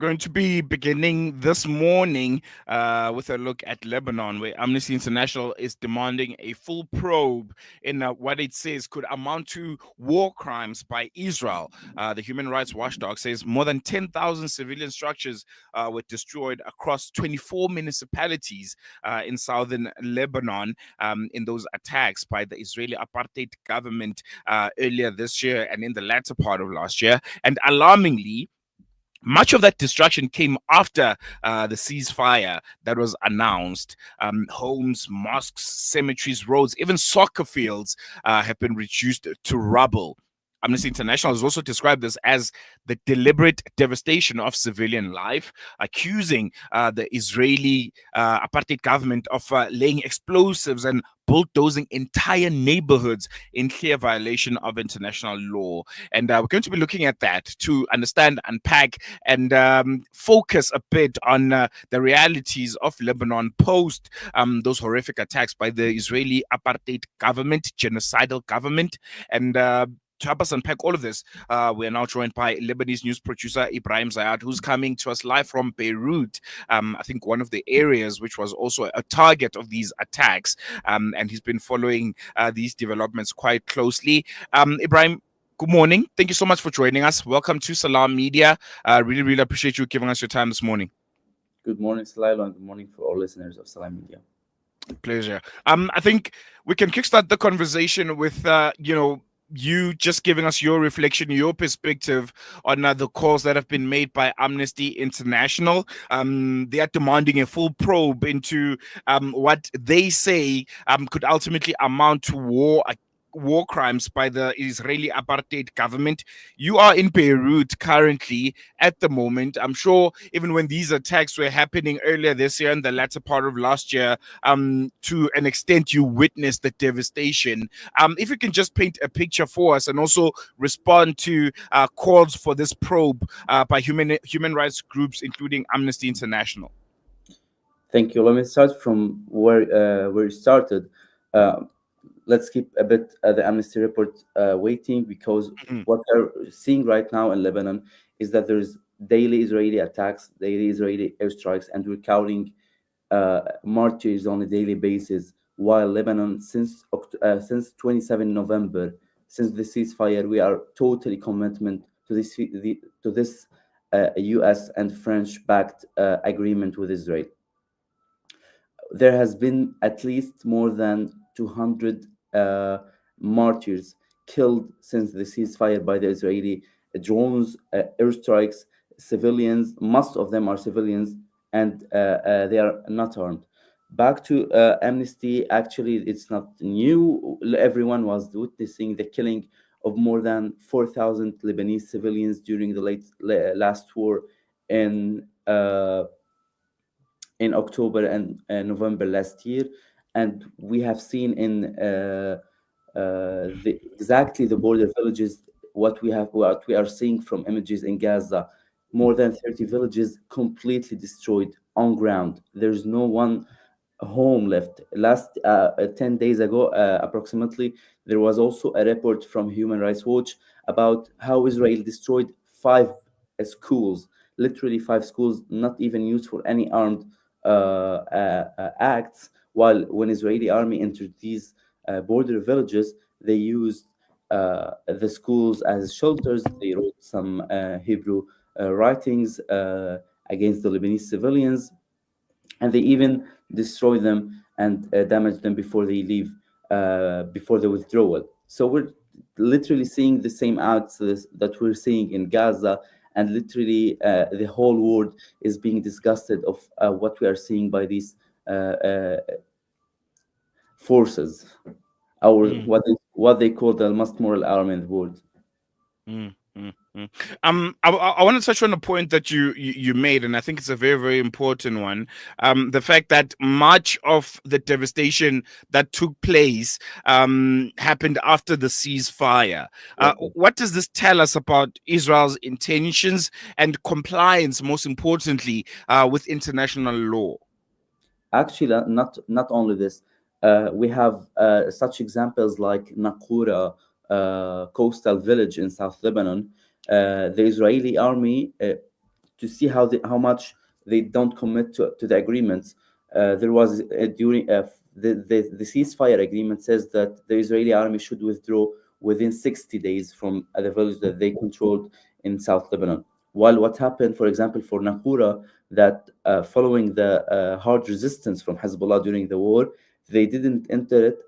Going to be beginning this morning with a look at Lebanon, where Amnesty International is demanding a full probe in what it says could amount to war crimes by Israel. The human rights watchdog says more than 10,000 civilian structures were destroyed across 24 municipalities in southern Lebanon in those attacks by the Israeli apartheid government earlier this year and in the latter part of last year. And alarmingly, much of that destruction came after the ceasefire that was announced. Homes, mosques, cemeteries, roads, even soccer fields have been reduced to rubble. Amnesty International has also described this as the deliberate devastation of civilian life, accusing the Israeli apartheid government of laying explosives and bulldozing entire neighborhoods in clear violation of international law. And we're going to be looking at that to understand, unpack, and focus a bit on the realities of Lebanon post those horrific attacks by the Israeli apartheid government, genocidal government. And to help us unpack all of this, we are now joined by Lebanese news producer Ibrahim Zayat, who's coming to us live from Beirut. I think one of the areas which was also a target of these attacks, and he's been following these developments quite closely. Ibrahim, good morning. Thank you so much for joining us. Welcome to Salam Media. Really, really appreciate you giving us your time this morning. Good morning, Salilo, and good morning for all listeners of Salam Media. Pleasure. I think we can kickstart the conversation with, you just giving us your reflection, your perspective on the calls that have been made by Amnesty International. They are demanding a full probe into what they say could ultimately amount to war crimes by the Israeli apartheid government. You are in Beirut currently at the moment. I'm sure even when these attacks were happening earlier this year and the latter part of last year, to an extent you witnessed the devastation. If you can just paint a picture for us and also respond to calls for this probe by human rights groups, including Amnesty International. Thank you. Let me start from where we started. Uh, let's keep a bit the Amnesty report waiting, because Mhm. what we're seeing right now in Lebanon is that there's daily Israeli attacks, daily Israeli airstrikes, and we're counting martyrs on a daily basis. While Lebanon, since 27 November, since the ceasefire, we are totally commitment to this U.S. and French-backed agreement with Israel. There has been at least more than 200 martyrs killed since the ceasefire by the Israeli drones, airstrikes, civilians. Most of them are civilians, and they are not armed. Back to Amnesty, actually, it's not new. Everyone was witnessing the killing of more than 4,000 Lebanese civilians during the last war in October and November last year, and we have seen in exactly the border villages what we are seeing from images in Gaza. More than 30 villages completely destroyed on ground. There's no one home left. Last 10 days ago, approximately, there was also a report from Human Rights Watch about how Israel destroyed five schools, literally five schools, not even used for any armed acts. While when Israeli army entered these border villages, they used the schools as shelters. They wrote some Hebrew writings against the Lebanese civilians, and they even destroy them and damage them before they leave, before the withdrawal. So we're literally seeing the same acts that we're seeing in Gaza, and literally the whole world is being disgusted of what we are seeing by these forces, our Mm. what they call the most moral arm in the world. Mm, mm, mm. I want to touch on a point that you made, and I think it's a very, very important one. The fact that much of the devastation that took place happened after the ceasefire. Exactly. What does this tell us about Israel's intentions and compliance, most importantly, with international law? Actually, not only this, we have such examples like Naqoura, coastal village in South Lebanon. The Israeli army to see how much they don't commit to the agreements. There was during the ceasefire agreement says that the Israeli army should withdraw within 60 days from the village that they controlled in South Lebanon. While what happened, for example, for Nakura, that following the hard resistance from Hezbollah during the war, they didn't enter it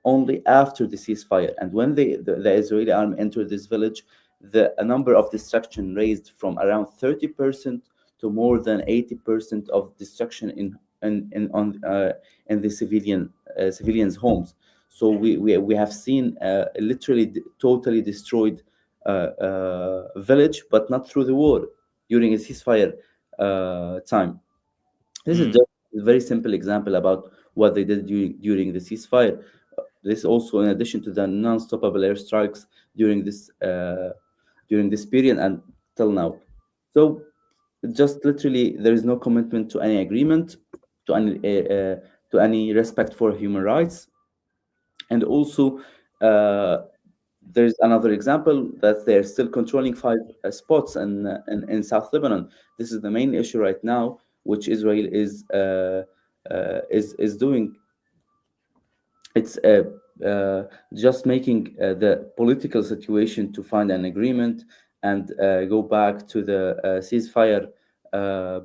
only after the ceasefire. And when the Israeli army entered this village, the a number of destruction raised from around 30% to more than 80% of destruction in the civilians' homes. So we have seen literally totally destroyed village, but not through the war during a ceasefire time. This is Mm, just a very simple example about what they did during the ceasefire. This also, in addition to the non-stoppable airstrikes during this period and till now. So just literally, there is no commitment to any agreement, to any respect for human rights, and also uh, there's another example that they're still controlling five spots in South Lebanon. This is the main issue right now, which Israel is doing. It's just making the political situation to find an agreement and go back to the ceasefire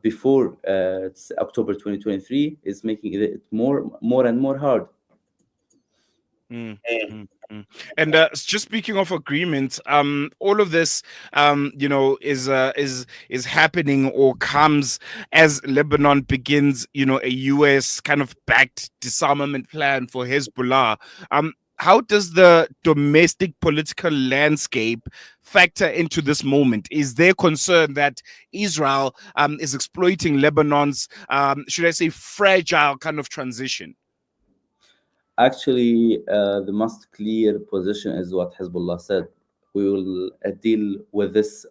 before it's October 2023 is making it more and more hard. mm, mm, mm. And just speaking of agreements, all of this, is happening or comes as Lebanon begins, a U.S. kind of backed disarmament plan for Hezbollah. How does the domestic political landscape factor into this moment? Is there concern that Israel is exploiting Lebanon's, should I say, fragile kind of transition? Actually, the most clear position is what Hezbollah said. We will deal with this.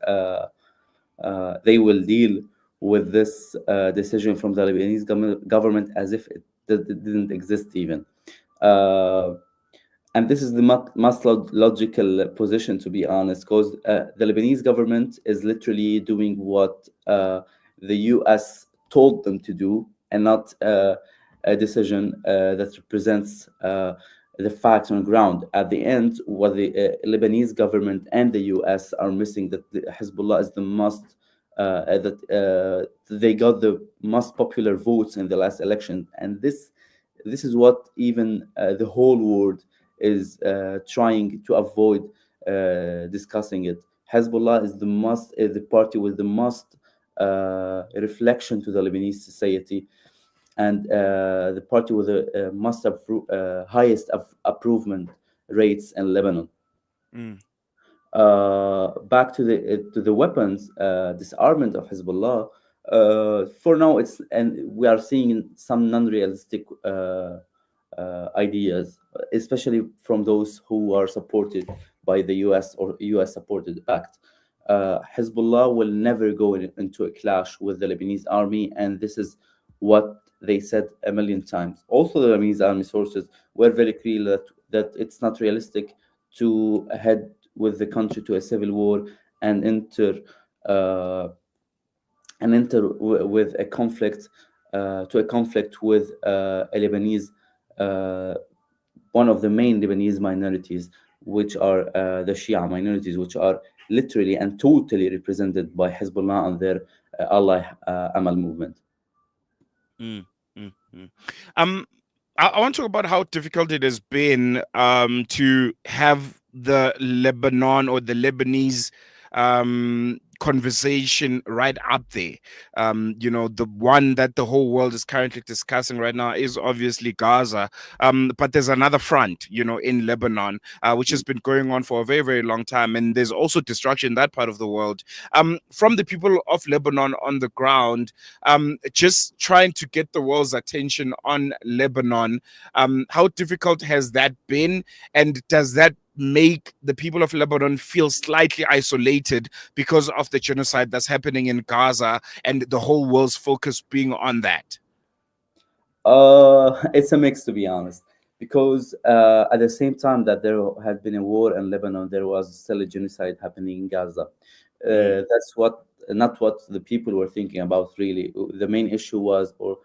They will deal with this decision from the Lebanese government as if it didn't exist even. Uh, and this is the most logical position, to be honest, because the Lebanese government is literally doing what the US told them to do, and not a decision that represents the facts on ground. At the end, what the Lebanese government and the US are missing, that the Hezbollah is the most that they got the most popular votes in the last election, and this is what even the whole world is trying to avoid discussing it. Hezbollah is the party with the most reflection to the Lebanese society, and the party with the highest approvement rates in Lebanon. Mm, Back to the weapons disarmament of Hezbollah. For now, it's and we are seeing some non-realistic ideas, especially from those who are supported by the U.S. or U.S. supported act. Hezbollah will never go into a clash with the Lebanese army, and this is what they said a million times. Also, the Lebanese army sources were very clear that it's not realistic to head with the country to a civil war and uh, with a conflict to a conflict with a Lebanese, uh, one of the main Lebanese minorities, which are the Shia minorities, which are literally and totally represented by Hezbollah and their ally Amal movement. mm, mm, mm. Um, I want to talk about how difficult it has been to have the Lebanon or the Lebanese conversation right up there. The one that the whole world is currently discussing right now is obviously Gaza. But there's another front, in Lebanon, which has been going on for a very, very long time. And there's also destruction in that part of the world. From the people of Lebanon on the ground, just trying to get the world's attention on Lebanon. How difficult has that been? And does that make the people of Lebanon feel slightly isolated because of the genocide that's happening in Gaza and the whole world's focus being on that? It's a mix, to be honest, because at the same time that there had been a war in Lebanon, there was still a genocide happening in Gaza. Mm, That's what not what the people were thinking about. Really, the main issue was to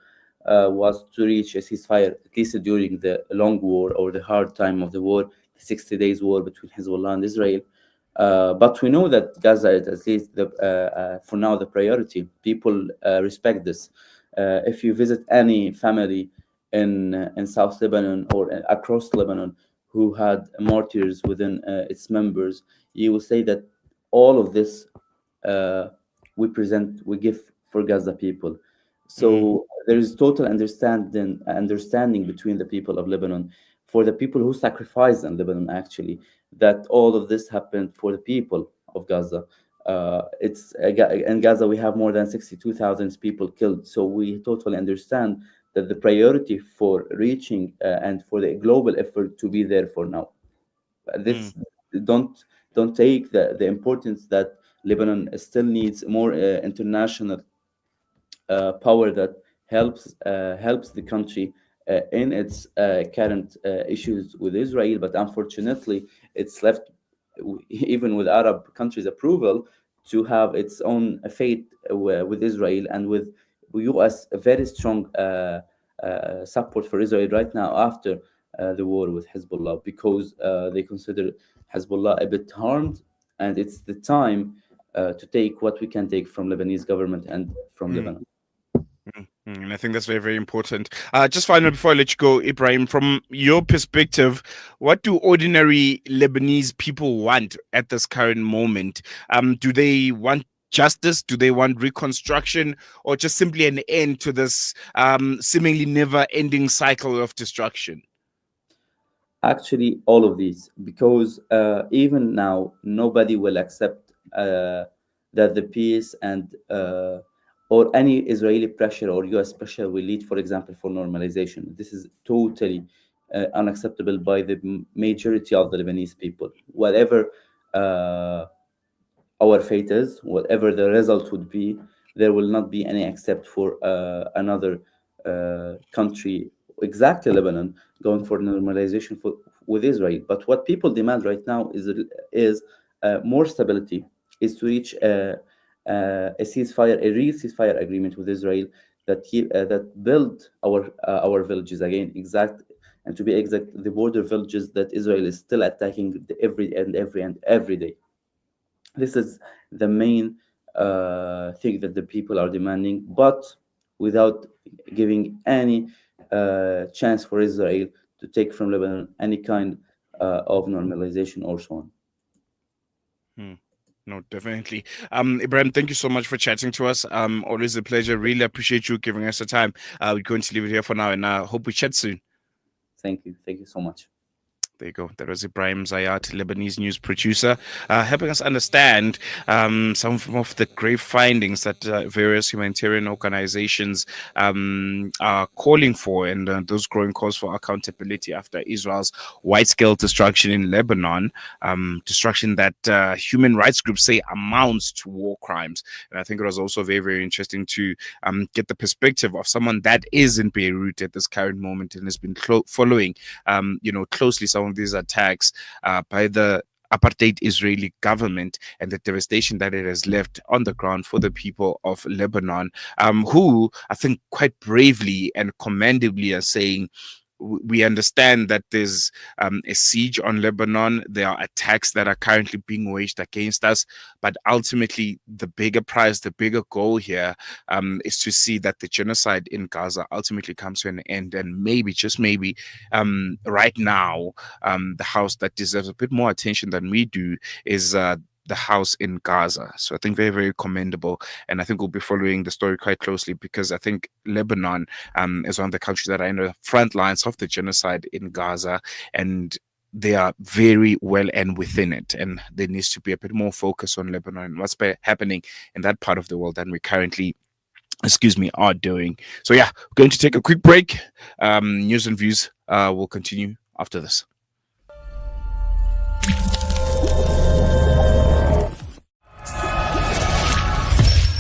reach a ceasefire, at least during the long war or the hard time of the war, the 60 days war between Hezbollah and Israel. But we know that Gaza is at least for now the priority. People respect this. If you visit any family in South Lebanon or across Lebanon who had martyrs within its members, you will say that all of this uh, we give for Gaza people. Mm, So there is total understanding between the people of Lebanon, for the people who sacrificed in Lebanon, actually, that all of this happened for the people of Gaza. In Gaza we have more than 62,000 people killed, so we totally understand that the priority for reaching and for the global effort to be there for now. mm, This don't don't take the importance that Lebanon still needs more international power that helps the country in its current issues with Israel. But unfortunately, it's left even with Arab countries' approval to have its own fate with Israel, and with U.S. a very strong support for Israel right now after the war with Hezbollah, because they consider Hezbollah a bit harmed, and it's the time to take what we can take from Lebanese government and from mm. Lebanon. And I think that's very, very important. Just finally, before I let you go, Ibrahim, from your perspective, what do ordinary Lebanese people want at this current moment? Do they want justice? Do they want reconstruction, or just simply an end to this seemingly never-ending cycle of destruction? Actually, all of these, because even now, nobody will accept that the peace and or any Israeli pressure or U.S. pressure will lead, for example, for normalization. This is totally unacceptable by the majority of the Lebanese people. Whatever uh, our fate is, whatever the result would be, there will not be any accept for another country, exactly Lebanon, going for normalization with Israel. But what people demand right now is more stability, is to reach a ceasefire, a real ceasefire agreement with Israel that build our villages again, exact. And to be exact, the border villages that Israel is still attacking every day. This is the main thing that the people are demanding, but without giving any chance for Israel to take from Lebanon any kind of normalization or so on. Hmm. No, definitely. Ibrahim, thank you so much for chatting to us. Always a pleasure. Really appreciate you giving us the time. We're going to leave it here for now, and I hope we chat soon. Thank you. Thank you so much. There you go. That was Ibrahim Zayat, Lebanese news producer, helping us understand some of the grave findings that various humanitarian organizations are calling for, and those growing calls for accountability after Israel's wide-scale destruction in Lebanon, destruction that human rights groups say amounts to war crimes. And I think it was also very, very interesting to get the perspective of someone that is in Beirut at this current moment and has been following, closely some of these attacks by the apartheid Israeli government and the devastation that it has left on the ground for the people of Lebanon, who I think quite bravely and commendably are saying, we understand that there's a siege on Lebanon. There are attacks that are currently being waged against us. But ultimately, the bigger prize, the bigger goal here is to see that the genocide in Gaza ultimately comes to an end. And maybe, just maybe, right now, the house that deserves a bit more attention than we do is the house in Gaza. So I think very, very commendable. And I think we'll be following the story quite closely, because I think Lebanon is one of the countries that are in the front lines of the genocide in Gaza. And they are very well and within it. And there needs to be a bit more focus on Lebanon and what's happening in that part of the world than we currently are doing. So yeah, we're going to take a quick break. News and views will continue after this.